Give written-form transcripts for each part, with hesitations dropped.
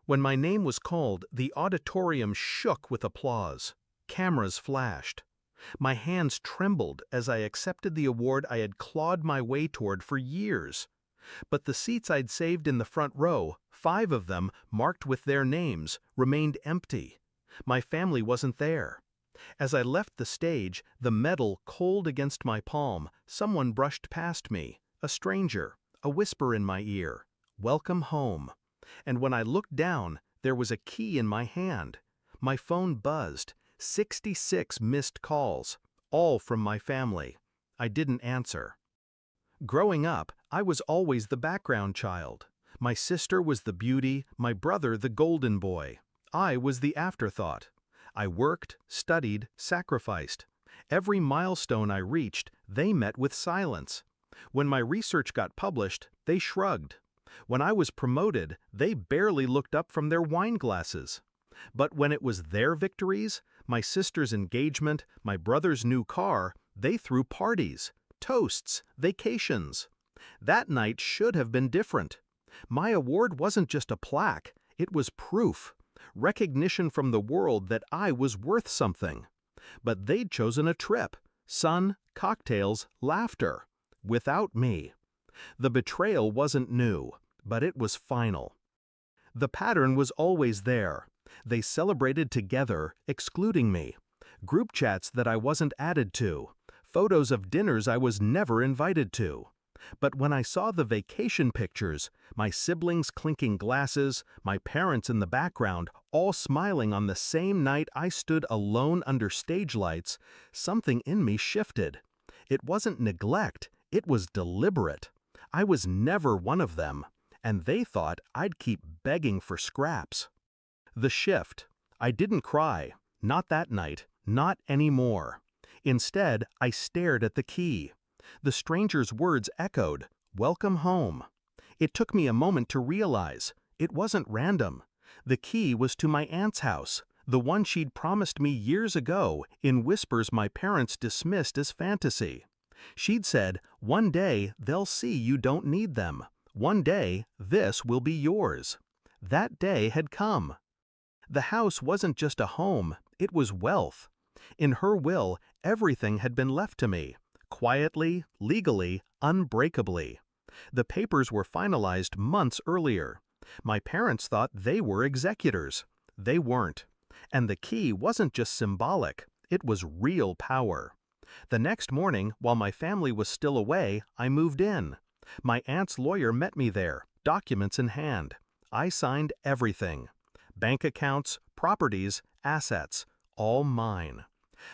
When my name was called, the auditorium shook with applause. Cameras flashed. My hands trembled as I accepted the award I had clawed my way toward for years. But the seats I'd saved in the front row, 5 of them marked with their names, remained empty. My family wasn't there. As I left the stage, the medal cold against my palm, someone brushed past me, a stranger, a whisper in my ear, "Welcome home." And when I looked down, there was a key in my hand. My phone buzzed, 66 missed calls, all from my family. I didn't answer. Growing up, I was always the background child. My sister was the beauty, my brother the golden boy. I was the afterthought. I worked, studied, sacrificed. Every milestone I reached, they met with silence. When my research got published, they shrugged. When I was promoted, they barely looked up from their wine glasses. But when it was their victories, my sister's engagement, my brother's new car, they threw parties, toasts, vacations. That night should have been different. My award wasn't just a plaque, it was proof, recognition from the world that I was worth something. But they'd chosen a trip, sun, cocktails, laughter, without me. The betrayal wasn't new, but it was final. The pattern was always there. They celebrated together, excluding me. Group chats that I wasn't added to. Photos of dinners I was never invited to. But when I saw the vacation pictures, my siblings clinking glasses, my parents in the background, all smiling on the same night I stood alone under stage lights, something in me shifted. It wasn't neglect, it was deliberate. I was never one of them, and they thought I'd keep begging for scraps. The shift. I didn't cry. Not that night. Not anymore. Instead, I stared at the key. The stranger's words echoed, "Welcome home." It took me a moment to realize. It wasn't random. The key was to my aunt's house, the one she'd promised me years ago in whispers my parents dismissed as fantasy. She'd said, "One day they'll see you don't need them. One day this will be yours." That day had come. The house wasn't just a home, it was wealth. In her will, everything had been left to me, quietly, legally, unbreakably. The papers were finalized months earlier. My parents thought they were executors. They weren't. And the key wasn't just symbolic, it was real power. The next morning, while my family was still away, I moved in. My aunt's lawyer met me there, documents in hand. I signed everything. Bank accounts, properties, assets, all mine.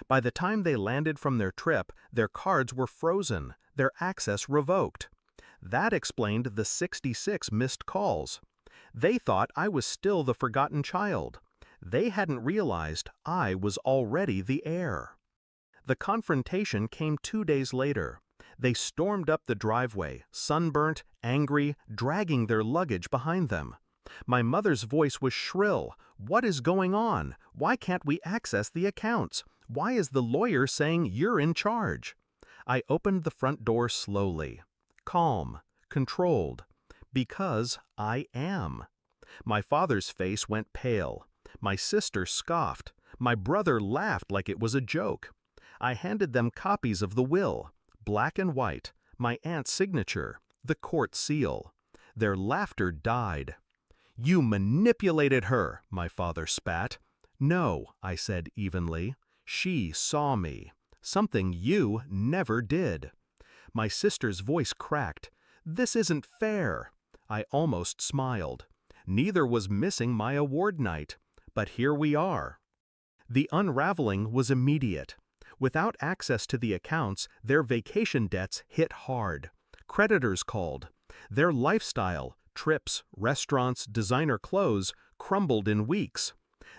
By the time they landed from their trip, their cards were frozen, their access revoked. That explained the 66 missed calls. They thought I was still the forgotten child. They hadn't realized I was already the heir. The confrontation came 2 days later. They stormed up the driveway, sunburnt, angry, dragging their luggage behind them. My mother's voice was shrill. "What is going on? Why can't we access the accounts? Why is the lawyer saying you're in charge?" I opened the front door slowly. Calm, controlled. Because I am. My father's face went pale. My sister scoffed. My brother laughed like it was a joke. I handed them copies of the will, black and white, my aunt's signature, the court seal. Their laughter died. "You manipulated her," my father spat. "No," I said evenly. "She saw me. Something you never did." My sister's voice cracked. "This isn't fair." I almost smiled. Neither was missing my award night. But here we are. The unraveling was immediate. Without access to the accounts, their vacation debts hit hard. Creditors called. Their lifestyle, trips, restaurants, designer clothes, crumbled in weeks.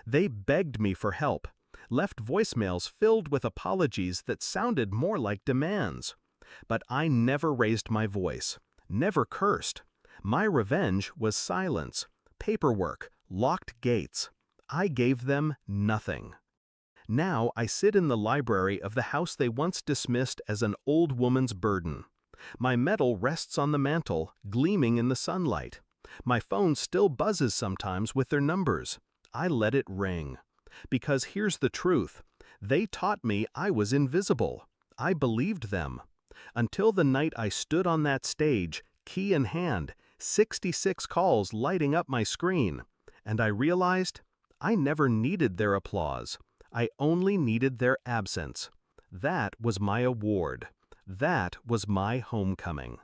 They begged me for help, left voicemails filled with apologies that sounded more like demands. But I never raised my voice, never cursed. My revenge was silence, paperwork, locked gates. I gave them nothing. Now I sit in the library of the house they once dismissed as an old woman's burden. My medal rests on the mantel, gleaming in the sunlight. My phone still buzzes sometimes with their numbers. I let it ring. Because here's the truth. They taught me I was invisible. I believed them. Until the night I stood on that stage, key in hand, 66 calls lighting up my screen, and I realized I never needed their applause. I only needed their absence. That was my award. That was my homecoming.